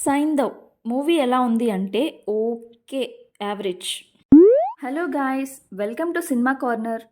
Saindhav movie ఎలా ఉంది అంటే okay average. Hello guys, welcome to cinema corner.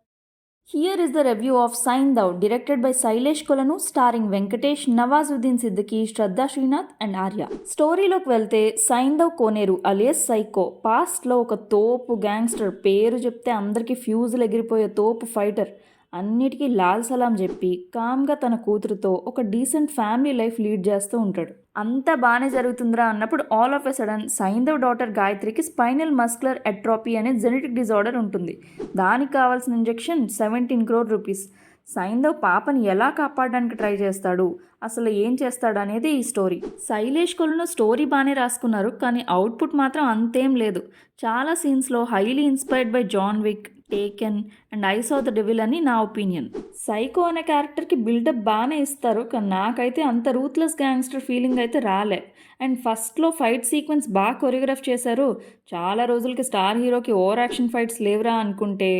Here is the review of Saindhav directed by Sailesh Kolanu, starring Venkatesh, Nawazuddin Siddiqui, Shraddha Srinath and Arya. స్టోరీలోకి వెళ్తే సైంధవ్ కోనేరు alias psycho పాస్ట్లో ఒక తోపు గ్యాంగ్స్టర్, పేరు చెప్తే అందరికీ ఫ్యూజులు ఎగిరిపోయే తోపు ఫైటర్, అన్నిటికీ లాల్ సలాం చెప్పి కామ్గా తన కూతురుతో ఒక డీసెంట్ ఫ్యామిలీ లైఫ్ లీడ్ చేస్తూ ఉంటాడు. అంతా బాగానే జరుగుతుందిరా అన్నప్పుడు all of a sudden Saindhav daughter గాయత్రికి స్పైనల్ మస్కులర్ అట్రోపీ అనే జెనెటిక్ డిజార్డర్ ఉంటుంది. దానికి కావాల్సిన ఇంజెక్షన్ 17 crore రూపీస్. సైంధవ్ పాపని ఎలా కాపాడడానికి ట్రై చేస్తాడు, అసలు ఏం చేస్తాడు అనేది ఈ స్టోరీ. శైలేష్ కొలను స్టోరీ బాగానే రాసుకున్నారు, కానీ అవుట్పుట్ మాత్రం అంతేం లేదు. చాలా సీన్స్లో highly inspired by John Wick, Taken and Eyes of the Devil అని నా ఒపీనియన్. సైకో అనే క్యారెక్టర్కి బిల్డప్ బాగానే ఇస్తారు, కానీ నాకైతే అంత రూత్లెస్ గ్యాంగ్స్టర్ ఫీలింగ్ అయితే రాలే. అండ్ ఫస్ట్లో ఫైట్ సీక్వెన్స్ బాగా కొరియోగ్రాఫ్ చేశారు. చాలా రోజులకి స్టార్ హీరోకి ఓవర్ యాక్షన్ ఫైట్స్ లేవురా అనుకుంటే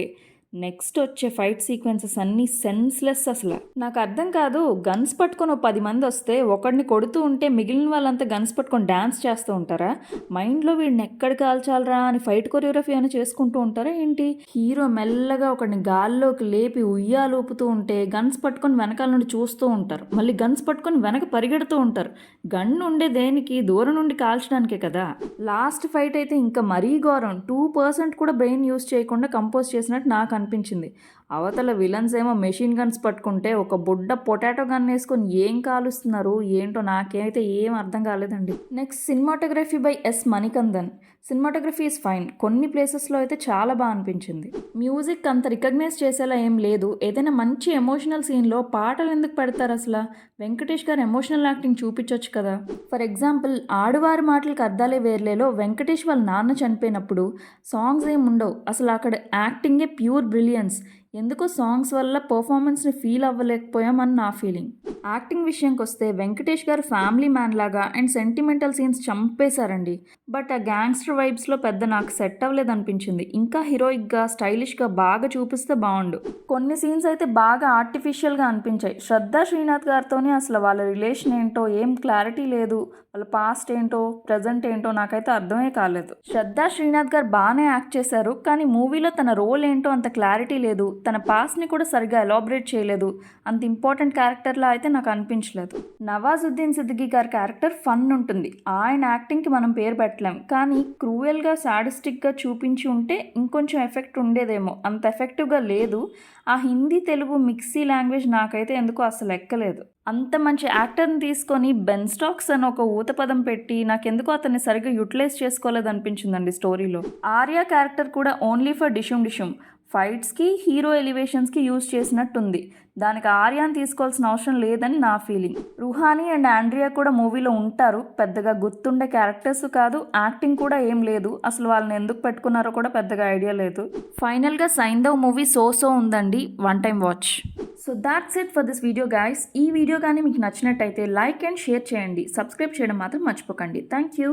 నెక్స్ట్ వచ్చే ఫైట్ సీక్వెన్సెస్ అన్నీ సెన్స్లెస్. అసలు నాకు అర్థం కాదు, గన్స్ పట్టుకొని 10 మంది వస్తే ఒకడిని కొడుతూ ఉంటే మిగిలిన వాళ్ళంతా గన్స్ పట్టుకొని డ్యాన్స్ చేస్తూ ఉంటారా? మైండ్లో వీడిని ఎక్కడ కాల్చాలరా అని ఫైట్ కొరియోగ్రఫీ అని చేసుకుంటూ ఉంటారా ఏంటి? హీరో మెల్లగా ఒకడిని గాల్లోకి లేపి ఉయ్యాలూపుతూ ఉంటే గన్స్ పట్టుకొని వెనకాల నుండి చూస్తూ ఉంటారు, మళ్ళీ గన్స్ పట్టుకొని వెనక పరిగెడుతూ ఉంటారు. గన్ ఉండే దేనికి? దూరం నుండి కాల్చడానికే కదా. లాస్ట్ ఫైట్ అయితే ఇంకా మరీ ఘోరం. 2% కూడా బ్రెయిన్ యూస్ చేయకుండా కంపోజ్ చేసినట్టు నాకు అనిపించింది. అవతల విలన్స్ ఏమో మెషిన్ గన్స్ పట్టుకుంటే ఒక బుడ్డ పొటాటో గన్ వేసుకొని ఏం కాలుస్తున్నారు ఏంటో నాకైతే ఏం అర్థం కాలేదండి. Next cinematography by S Manikandan. Cinematography is fine, కొన్ని ప్లేసెస్లో అయితే చాలా బాగా అనిపించింది. మ్యూజిక్ అంత రికగ్నైజ్ చేసేలా ఏం లేదు. ఏదైనా మంచి ఎమోషనల్ సీన్లో పాటలు ఎందుకు పెడతారు అసలు? వెంకటేష్ గారు ఎమోషనల్ యాక్టింగ్ చూపించవచ్చు కదా. ఫర్ ఎగ్జాంపుల్ ఆడువారి మాటలకు అర్థాలే వేర్లేలో వెంకటేష్ వాళ్ళ నాన్న చనిపోయినప్పుడు సాంగ్స్ ఏమి ఉండవు అసలు, అక్కడ యాక్టింగే ప్యూర్ బ్రిలియన్స్. ఎందుకో సాంగ్స్ వల్ల పర్ఫార్మెన్స్ని ఫీల్ అవ్వలేకపోయామని నా ఫీలింగ్. యాక్టింగ్ విషయంకి వస్తే వెంకటేష్ గారు ఫ్యామిలీ మ్యాన్ లాగా అండ్ సెంటిమెంటల్ సీన్స్ చంపేశారండి. బట్ ఆ గ్యాంగ్స్టర్ వైబ్స్లో పెద్ద నాకు సెట్ అవ్వలేదు అనిపించింది. ఇంకా హీరోయిక్గా స్టైలిష్గా బాగా చూపిస్తే బాగుండు. కొన్ని సీన్స్ అయితే బాగా ఆర్టిఫిషియల్గా అనిపించాయి. శ్రద్ధా శ్రీనాథ్ గారితోనే అసలు వాళ్ళ రిలేషన్ ఏంటో ఏం క్లారిటీ లేదు, వాళ్ళ పాస్ట్ ఏంటో ప్రజెంట్ ఏంటో నాకైతే అర్థమే కాలేదు. శ్రద్ధా శ్రీనాథ్ గారు బాగానే యాక్ట్ చేశారు, కానీ మూవీలో తన రోల్ ఏంటో అంత క్లారిటీ లేదు. తన పాస్ట్ని కూడా సరిగ్గా ఎలాబరేట్ చేయలేదు. అంత ఇంపార్టెంట్ క్యారెక్టర్లా అయితే నాకు అనిపించలేదు. నవాజుద్దీన్ సిద్దికీ గారి క్యారెక్టర్ ఫన్ ఉంటుంది. ఆయన యాక్టింగ్కి మనం పేరు పెట్టలేం, కానీ క్రూయల్గా సాడిస్టిక్గా చూపించి ఉంటే ఇంకొంచెం ఎఫెక్ట్ ఉండేదేమో. అంత ఎఫెక్టివ్గా లేదు. ఆ హిందీ తెలుగు మిక్సీ లాంగ్వేజ్ నాకైతే ఎందుకో అసలు ఎక్కలేదు. అంత మంచి యాక్టర్ని తీసుకొని బెన్ స్టాక్స్ అని ఒక ఊతపదం పెట్టి నాకెందుకో అతన్ని సరిగ్గా యూటిలైజ్ చేసుకోలేదు అనిపించిందండి స్టోరీలో. ఆర్య క్యారెక్టర్ కూడా ఓన్లీ ఫర్ డిషుమ్ ఫైట్స్కి హీరో ఎలివేషన్స్కి యూజ్ చేసినట్టుంది. దానికి ఆర్యాని తీసుకోవాల్సిన అవసరం లేదని నా ఫీలింగ్. రుహానీ అండ్ ఆండ్రియా కూడా మూవీలో ఉంటారు, పెద్దగా గుర్తుండే క్యారెక్టర్స్ కాదు. యాక్టింగ్ కూడా ఏం లేదు, అసలు వాళ్ళని ఎందుకు పెట్టుకున్నారో కూడా పెద్దగా ఐడియా లేదు. ఫైనల్గా సైంధవ్ మూవీ సో ఉందండి, one time watch. So that's it for this video guys. ఈ వీడియో కానీ మీకు నచ్చినట్టయితే లైక్ అండ్ షేర్ చేయండి. సబ్స్క్రైబ్ చేయడం మాత్రం మర్చిపోకండి. Thank you.